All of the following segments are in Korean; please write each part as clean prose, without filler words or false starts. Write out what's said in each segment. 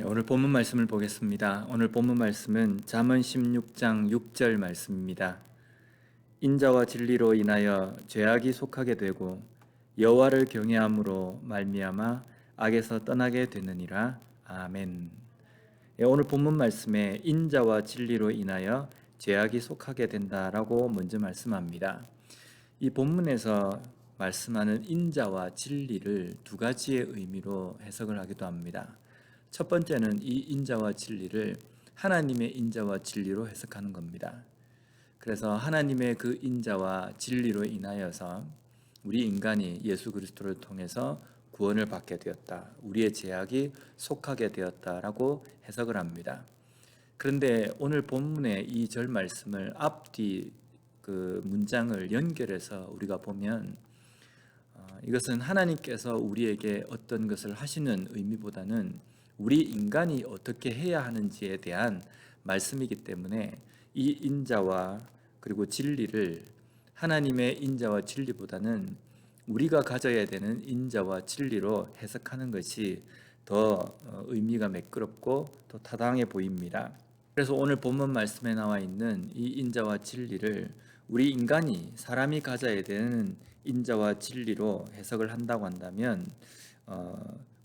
오늘 본문 말씀을 보겠습니다. 오늘 본문 말씀은 잠언 16장 6절 말씀입니다. 인자와 진리로 인하여 죄악이 속하게 되고 여호와를 경외함으로 말미암아 악에서 떠나게 되느니라. 아멘. 오늘 본문 말씀에 인자와 진리로 인하여 죄악이 속하게 된다라고 먼저 말씀합니다. 이 본문에서 말씀하는 인자와 진리를 두 가지의 의미로 해석을 하기도 합니다. 첫 번째는 이 인자와 진리를 하나님의 인자와 진리로 해석하는 겁니다. 그래서 하나님의 그 인자와 진리로 인하여서 우리 인간이 예수 그리스도를 통해서 구원을 받게 되었다. 우리의 죄악이 속하게 되었다라고 해석을 합니다. 그런데 오늘 본문의 이 절 말씀을 앞뒤 그 문장을 연결해서 우리가 보면 이것은 하나님께서 우리에게 어떤 것을 하시는 의미보다는 우리 인간이 어떻게 해야 하는지에 대한 말씀이기 때문에 이 인자와 그리고 진리를 하나님의 인자와 진리보다는 우리가 가져야 되는 인자와 진리로 해석하는 것이 더 의미가 매끄럽고 더 타당해 보입니다. 그래서 오늘 본문 말씀에 나와 있는 이 인자와 진리를 우리 인간이 사람이 가져야 되는 인자와 진리로 해석을 한다고 한다면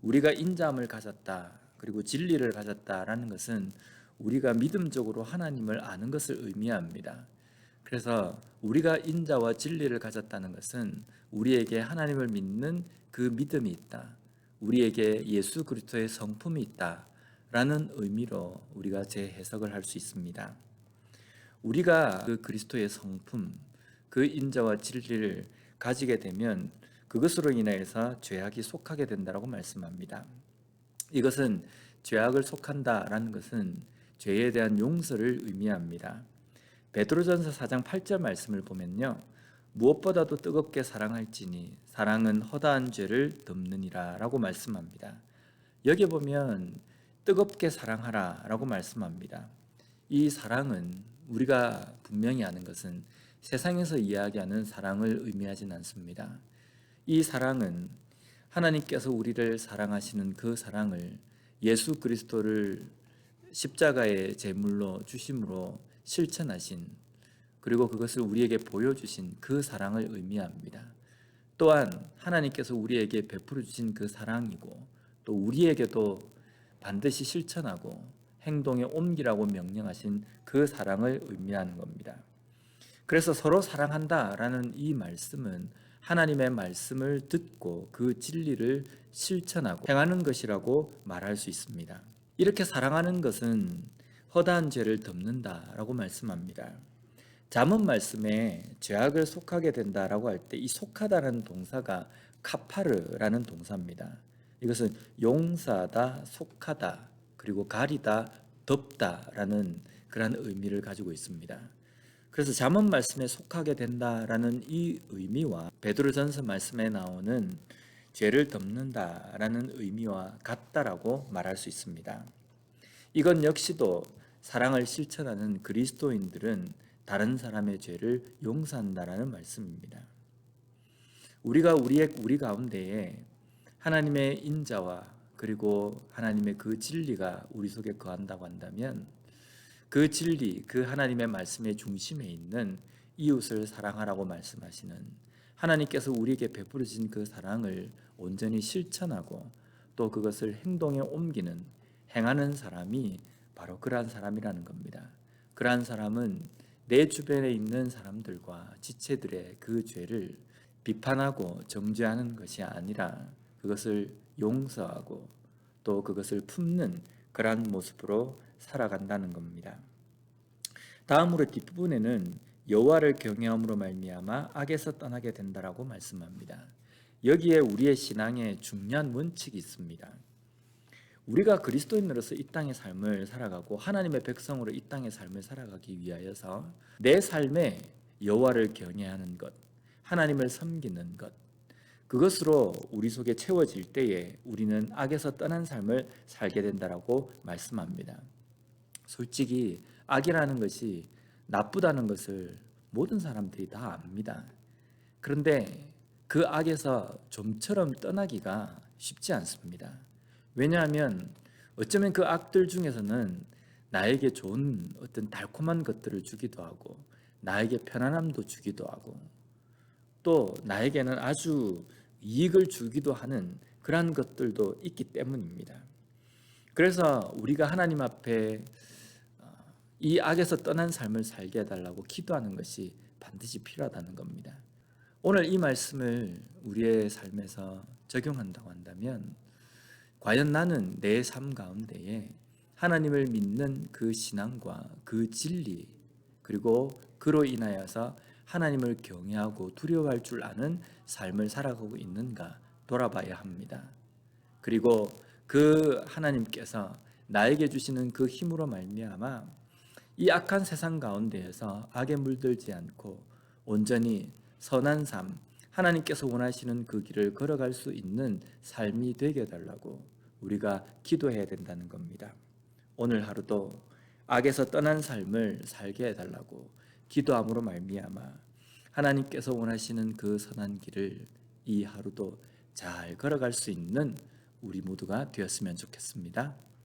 우리가 인자함을 가졌다 그리고 진리를 가졌다라는 것은 우리가 믿음적으로 하나님을 아는 것을 의미합니다. 그래서 우리가 인자와 진리를 가졌다는 것은 우리에게 하나님을 믿는 그 믿음이 있다. 우리에게 예수 그리스도의 성품이 있다라는 의미로 우리가 재해석을 할 수 있습니다. 우리가 그 그리스도의 성품, 그 인자와 진리를 가지게 되면 그것으로 인해서 죄악이 속하게 된다라고 말씀합니다. 이것은 죄악을 속한다라는 것은 죄에 대한 용서를 의미합니다. 베드로전서 4장 8절 말씀을 보면요. 무엇보다도 뜨겁게 사랑할지니 사랑은 허다한 죄를 덮느니라 라고 말씀합니다. 여기 보면 뜨겁게 사랑하라 라고 말씀합니다. 이 사랑은 우리가 분명히 아는 것은 세상에서 이야기하는 사랑을 의미하진 않습니다. 이 사랑은 하나님께서 우리를 사랑하시는 그 사랑을 예수 그리스도를 십자가의 제물로 주심으로 실천하신 그리고 그것을 우리에게 보여주신 그 사랑을 의미합니다. 또한 하나님께서 우리에게 베풀어 주신 그 사랑이고 또 우리에게도 반드시 실천하고 행동에 옮기라고 명령하신 그 사랑을 의미하는 겁니다. 그래서 서로 사랑한다라는 이 말씀은 하나님의 말씀을 듣고 그 진리를 실천하고 행하는 것이라고 말할 수 있습니다. 이렇게 사랑하는 것은 허다한 죄를 덮는다라고 말씀합니다. 잠언 말씀에 죄악을 속하게 된다라고 할 때 이 속하다라는 동사가 카파르라는 동사입니다. 이것은 용서하다, 속하다, 그리고 가리다, 덮다라는 그런 의미를 가지고 있습니다. 그래서 잠언 말씀에 속하게 된다라는 이 의미와 베드로전서 말씀에 나오는 죄를 덮는다라는 의미와 같다라고 말할 수 있습니다. 이건 역시도 사랑을 실천하는 그리스도인들은 다른 사람의 죄를 용서한다라는 말씀입니다. 우리가 우리 가운데에 하나님의 인자와 그리고 하나님의 그 진리가 우리 속에 거한다고 한다면 그 진리, 그 하나님의 말씀의 중심에 있는 이웃을 사랑하라고 말씀하시는 하나님께서 우리에게 베풀어 주신 그 사랑을 온전히 실천하고 또 그것을 행동에 옮기는 행하는 사람이 바로 그러한 사람이라는 겁니다. 그러한 사람은 내 주변에 있는 사람들과 지체들의 그 죄를 비판하고 정죄하는 것이 아니라 그것을 용서하고 또 그것을 품는 그러한 모습으로 살아간다는 겁니다. 다음으로 뒷부분에는 여호와를 경외함으로 말미암아 악에서 떠나게 된다라고 말씀합니다. 여기에 우리의 신앙에 중요한 원칙이 있습니다. 우리가 그리스도인으로서 이 땅의 삶을 살아가고 하나님의 백성으로 이 땅의 삶을 살아가기 위하여서 내 삶에 여호와를 경외하는 것, 하나님을 섬기는 것, 그것으로 우리 속에 채워질 때에 우리는 악에서 떠난 삶을 살게 된다라고 말씀합니다. 솔직히 악이라는 것이 나쁘다는 것을 모든 사람들이 다 압니다. 그런데 그 악에서 좀처럼 떠나기가 쉽지 않습니다. 왜냐하면 어쩌면 그 악들 중에서는 나에게 좋은 어떤 달콤한 것들을 주기도 하고 나에게 편안함도 주기도 하고 또 나에게는 아주 이익을 주기도 하는 그러한 것들도 있기 때문입니다. 그래서 우리가 하나님 앞에 이 악에서 떠난 삶을 살게 해달라고 기도하는 것이 반드시 필요하다는 겁니다. 오늘 이 말씀을 우리의 삶에서 적용한다고 한다면 과연 나는 내 삶 가운데에 하나님을 믿는 그 신앙과 그 진리 그리고 그로 인하여서 하나님을 경외하고 두려워할 줄 아는 삶을 살아가고 있는가 돌아봐야 합니다. 그리고 그 하나님께서 나에게 주시는 그 힘으로 말미암아 이 악한 세상 가운데에서 악에 물들지 않고 온전히 선한 삶, 하나님께서 원하시는 그 길을 걸어갈 수 있는 삶이 되게 해달라고 우리가 기도해야 된다는 겁니다. 오늘 하루도 악에서 떠난 삶을 살게 해달라고 기도함으로 말미암아 하나님께서 원하시는 그 선한 길을 이 하루도 잘 걸어갈 수 있는 우리 모두가 되었으면 좋겠습니다.